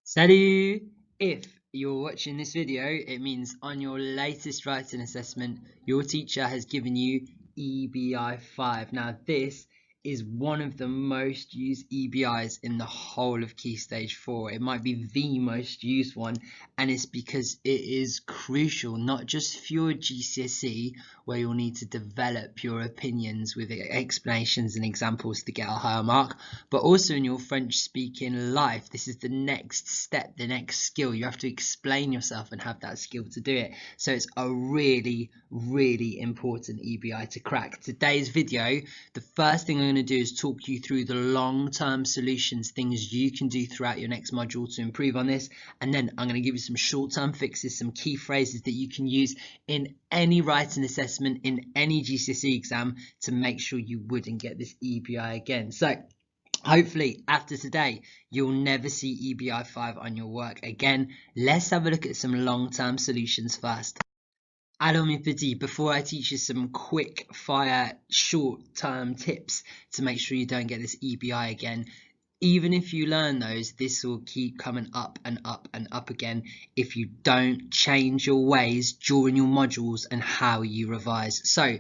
Salut! If you're watching this video, it means on your latest writing assessment, your teacher has given you EBI5. Now, this is one of the most used EBIs in the whole of Key Stage 4. It might be the most used one, and it's because it is crucial, not just for your GCSE, where you'll need to develop your opinions with explanations and examples to get a higher mark, but also in your French speaking life. This is the next step, the next skill. You have to explain yourself and have that skill to do it. So it's a really important EBI to crack. Today's video, the first thing I'm going to do is talk you through the long-term solutions, things you can do throughout your next module to improve on this, and then I'm going to give you some short-term fixes, some key phrases that you can use in any writing assessment, in any GCSE exam, to make sure you wouldn't get this EBI again. So hopefully after today you'll never see EBI5 on your work again. Let's have a look at some long-term solutions first. Alors mes petits, before I teach you some quick fire short-term tips to make sure you don't get this EBI again, even if you learn those, this will keep coming up and up and up again if you don't change your ways during your modules and how you revise. So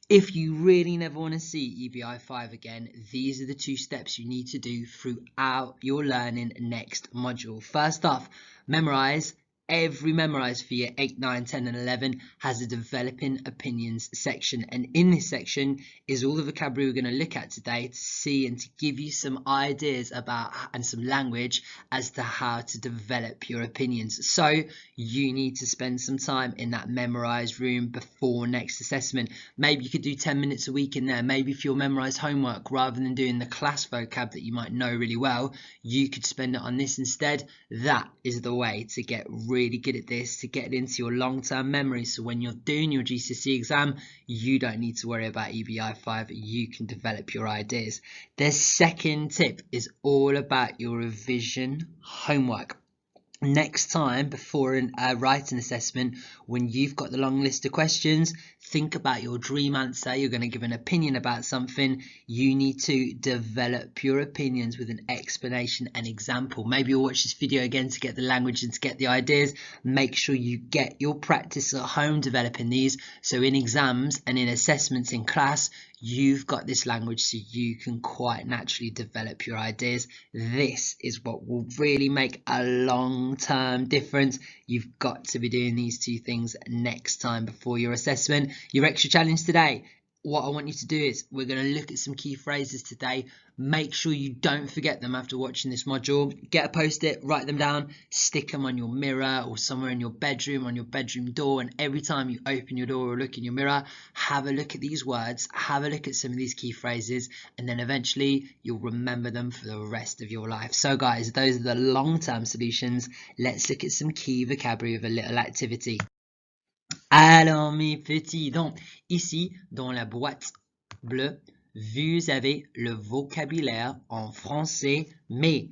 if you really never want to see EBI5 again, these are the 2 steps you need to do throughout your learning next module. First off, memorize. Every memorize for year 8, 9, 10 and 11 has a developing opinions section, and in this section is all the vocabulary we're going to look at today to see and to give you some ideas about and some language as to how to develop your opinions. So you need to spend some time in that memorize room before next assessment. Maybe you could do 10 minutes a week in there. Maybe for your memorized homework, rather than doing the class vocab that you might know really well, you could spend it on this instead. That is the way to get really good at this, to get it into your long-term memory, so when you're doing your GCSE exam you don't need to worry about EBI5, you can develop your ideas. The second tip is all about your revision homework. Next time before a writing assessment, when you've got the long list of questions, think about your dream answer. You're going to give an opinion about something. You need to develop your opinions with an explanation and example. Maybe you'll watch this video again to get the language and to get the ideas. Make sure you get your practice at home developing these, so in exams and in assessments in class you've got this language so you can quite naturally develop your ideas. This is what will really make a long-term difference. You've got to be doing these 2 things next time before your assessment. Your extra challenge today, what I want you to do is we're going to look at some key phrases today. Make sure you don't forget them after watching this module. Get a post-it, write them down, stick them on your mirror or somewhere in your bedroom, on your bedroom door, and every time you open your door or look in your mirror, have a look at these words, have a look at some of these key phrases, and then eventually you'll remember them for the rest of your life. So guys, those are the long-term solutions. Let's look at some key vocabulary with a little activity. Alors mes petits, donc ici dans la boîte bleue, vous avez le vocabulaire en français, mais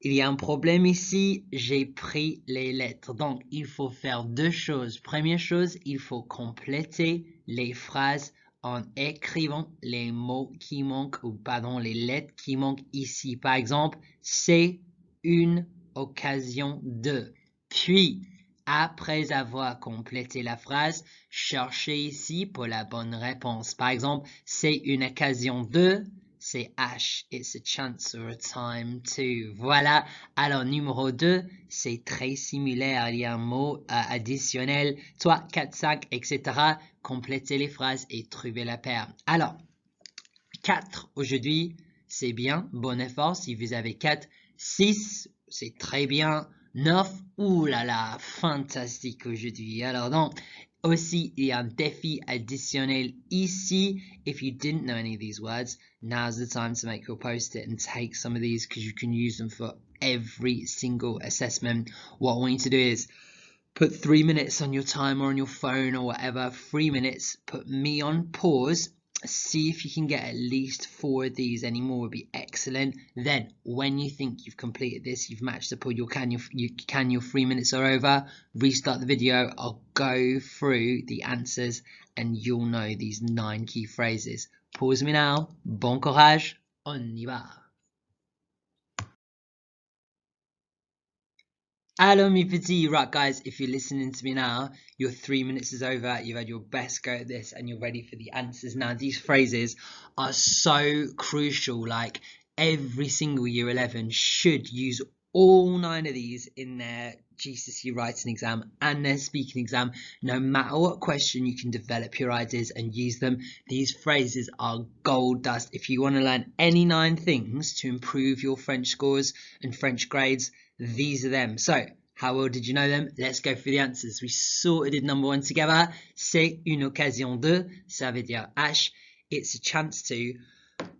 il y a un problème ici, j'ai pris les lettres. Donc il faut faire 2 choses. Première chose, il faut compléter les phrases en écrivant les mots qui manquent, ou pardon, les lettres qui manquent ici. Par exemple, c'est une occasion de. Puis, après avoir complété la phrase, cherchez ici pour la bonne réponse. Par exemple, c'est une occasion de, c'est H, it's a chance or a time to. Voilà. Alors, numéro 2, c'est très similaire. Il y a un mot additionnel, 3, 4, 5, etc. Complétez les phrases et trouvez la paire. Alors, 4 aujourd'hui, c'est bien, bon effort si vous avez 4. 6, c'est très bien. 9, oulala, fantastique aujourd'hui. Alors donc, aussi, il y a un défi additionnel ici. If you didn't know any of these words, now's the time to make your post-it and take some of these, because you can use them for every single assessment. What I want you to do is put 3 minutes on your timer on your phone or whatever, 3 minutes, put me on pause. See if you can get at least 4 of these. Any more would be excellent. Then when you think you've completed this, you've matched up, or your 3 minutes are over, restart the video. I'll go through the answers and you'll know these 9 key phrases. Pause me now. Bon courage. On y va. Hello, mes petits. Right, guys, if you're listening to me now, your 3 minutes is over. You've had your best go at this and you're ready for the answers. Now, these phrases are so crucial. Like, every single year 11 should use all 9 of these in their GCSE writing exam and their speaking exam. No matter what question, you can develop your ideas and use them. These phrases are gold dust. If you want to learn any 9 things to improve your French scores and French grades, these are them. So, how well did you know them? Let's go through the answers. We sorted number 1 together. C'est une occasion de. Ça veut dire H. It's a chance to,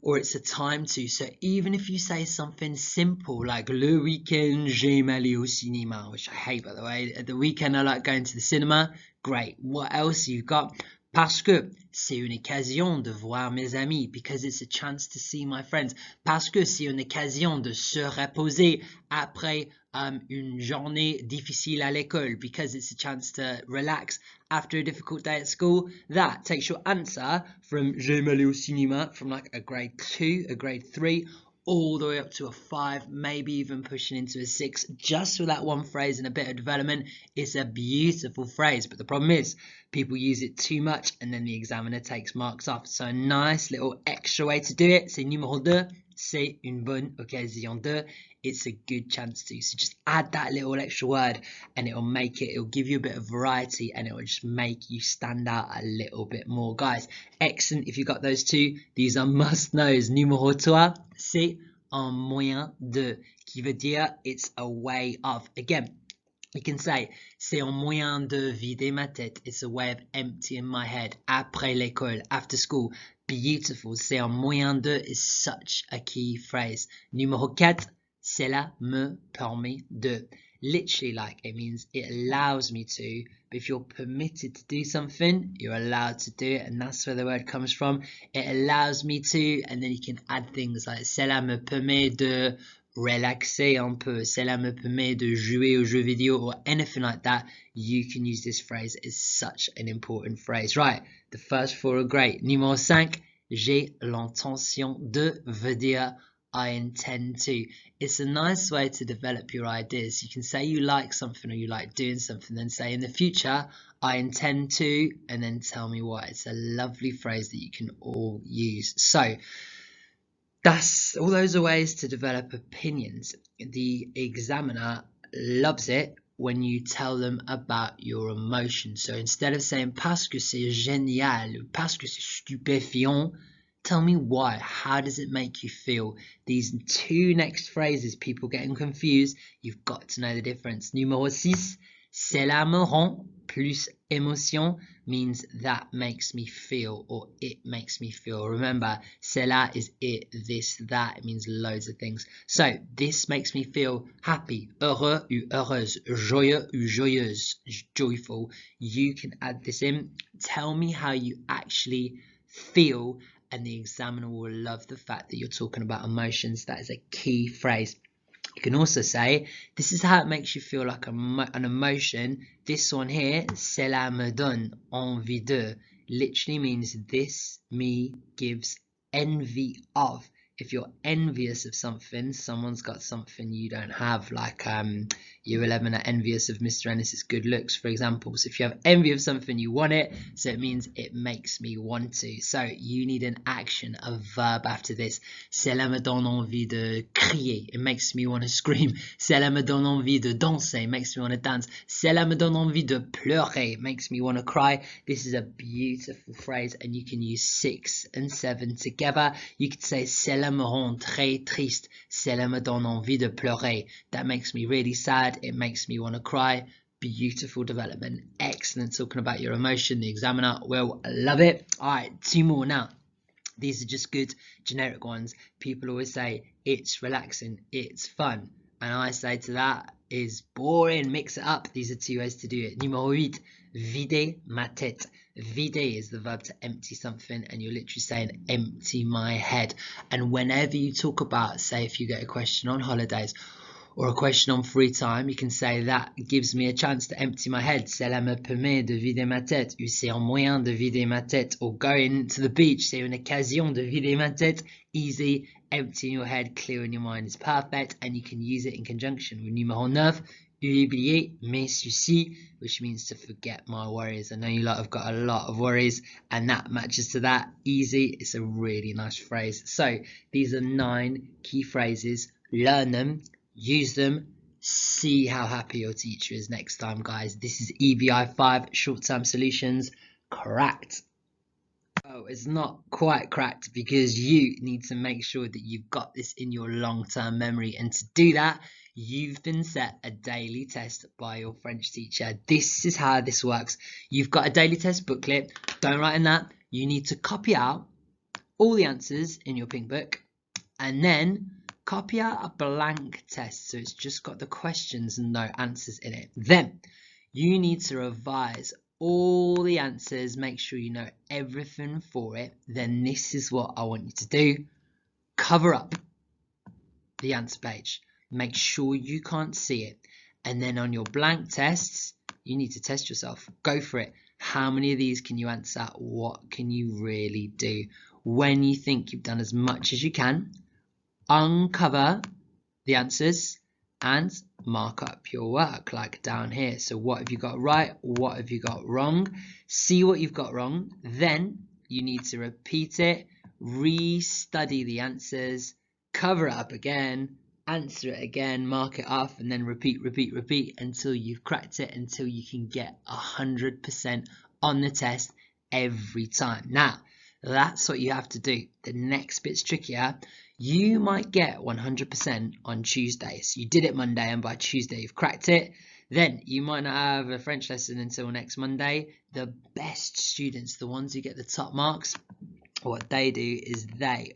or it's a time to. So even if you say something simple like le weekend j'aime aller au cinéma, which I hate by the way. At the weekend I like going to the cinema. Great. What else you got? Parce que c'est une occasion de voir mes amis, because it's a chance to see my friends. Parce que c'est une occasion de se reposer après une journée difficile à l'école, because it's a chance to relax after a difficult day at school. That takes your answer from j'aime aller au cinéma from like a grade 2, a grade 3, all the way up to a 5, maybe even pushing into a 6, just with that one phrase and a bit of development. It's a beautiful phrase, but the problem is people use it too much and then the examiner takes marks off. So a nice little extra way to do it, c'est numéro 2, c'est une bonne occasion de. It's a good chance to. So just add that little extra word and it'll give you a bit of variety and it will just make you stand out a little bit more. Guys, excellent. If you got those two, these are must knows. Numéro 3, c'est un moyen de, qui veut dire it's a way of. Again, you can say c'est un moyen de vider ma tête. It's a way of emptying my head. Après l'école, after school. Beautiful. C'est un moyen de is such a key phrase. Numéro 4, cela me permet de. Literally, like, it means it allows me to. But if you're permitted to do something, you're allowed to do it, and that's where the word comes from. It allows me to, and then you can add things like cela me permet de relaxer un peu, cela me permet de jouer aux jeux vidéo, or anything like that. You can use this phrase. It's such an important phrase. Right, the first 4 are great. Numéro 5, j'ai l'intention de veut dire I intend to. It's a nice way to develop your ideas. You can say you like something or you like doing something, then say in the future, I intend to, and then tell me why. It's a lovely phrase that you can all use. So, that's all those are ways to develop opinions. The examiner loves it when you tell them about your emotions. So instead of saying parce que c'est génial, parce que c'est stupéfiant, tell me why. How does it make you feel? These 2 next phrases, people getting confused, you've got to know the difference. Numéro 6, cela me rend plus émotion means that makes me feel, or it makes me feel. Remember, cela is it, this, that. It means loads of things. So, this makes me feel happy, heureux ou heureuse, joyeux ou joyeuse, joyful. You can add this in. Tell me how you actually feel, and the examiner will love the fact that you're talking about emotions. That is a key phrase. You can also say, this is how it makes you feel like an emotion. This one here, cela me donne envie de, literally means this me gives envy of. If you're envious of something, someone's got something you don't have, like year 11 are envious of Mr. Ennis's good looks, for example. So if you have envy of something, you want it, so it means it makes me want to. So you need an action, a verb after this. Cela me donne envie de crier, it makes me want to scream. Cela me donne envie de danser, it makes me want to dance. Cela me donne envie de pleurer, it makes me want to cry. This is a beautiful phrase, and you can use 6 and 7 together. You could say cela me rend très triste, cela me donne envie de pleurer. That makes me really sad, it makes me want to cry. Beautiful development. Excellent talking about your emotion. The examiner will love it. All right, 2 more now. These are just good generic ones. People always say it's relaxing, it's fun, and I say to that is boring, mix it up. These are 2 ways to do it. Numéro 8, vider ma tête. Vider is the verb to empty something, and you're literally saying empty my head. And whenever you talk about, say if you get a question on holidays or a question on free time, you can say that gives me a chance to empty my head. Cela me permet de vider ma tête. Ou c'est un moyen de vider ma tête. Or going to the beach, c'est une occasion de vider ma tête. Easy, emptying your head, clearing your mind is perfect, and you can use it in conjunction with numéro 9, oublier mes soucis, which means to forget my worries. I know you lot have got a lot of worries, and that matches to that. Easy. It's a really nice phrase. So these are 9 key phrases. Learn them, use them, see how happy your teacher is next time, guys. This is EBI5 short-term solutions cracked. Oh, it's not quite cracked because you need to make sure that you've got this in your long-term memory, and to do that you've been set a daily test by your French teacher. This is how this works. You've got a daily test booklet. Don't write in that. You need to copy out all the answers in your pink book and then copy out a blank test, so it's just got the questions and no answers in it. Then you need to revise all the answers, make sure you know everything for it. Then this is what I want you to do. Cover up the answer page, make sure you can't see it, and then on your blank tests you need to test yourself. Go for it. How many of these can you answer? What can you really do? When you think you've done as much as you can, uncover the answers and mark up your work, like down here. So what have you got right? What have you got wrong? See what you've got wrong. Then you need to repeat it, re-study the answers, cover it up again, answer it again, mark it off, and then repeat until you've cracked it, until you can get 100% on the test every time. Now, that's what you have to do. The next bit's trickier. You might get 100% on Tuesday. So you did it Monday and by Tuesday you've cracked it. Then you might not have a French lesson until next Monday. The best students, the ones who get the top marks, what they do is they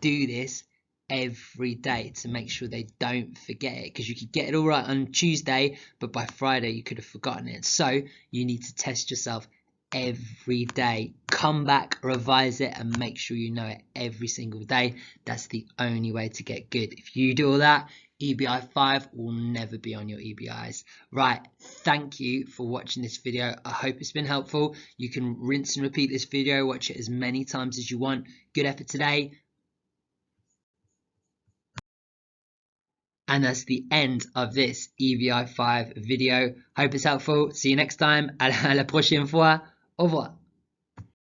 do this every day to make sure they don't forget it, because you could get it all right on Tuesday, but by Friday you could have forgotten it. So you need to test yourself every day. Come back, revise it, and make sure you know it every single day. That's the only way to get good. If you do all that, EBI5 will never be on your EBIs. Right, thank you for watching this video. I hope it's been helpful. You can rinse and repeat this video, watch it as many times as you want. Good effort today. And that's the end of this EBI5 video. Hope it's helpful. See you next time. À la prochaine fois. Au revoir.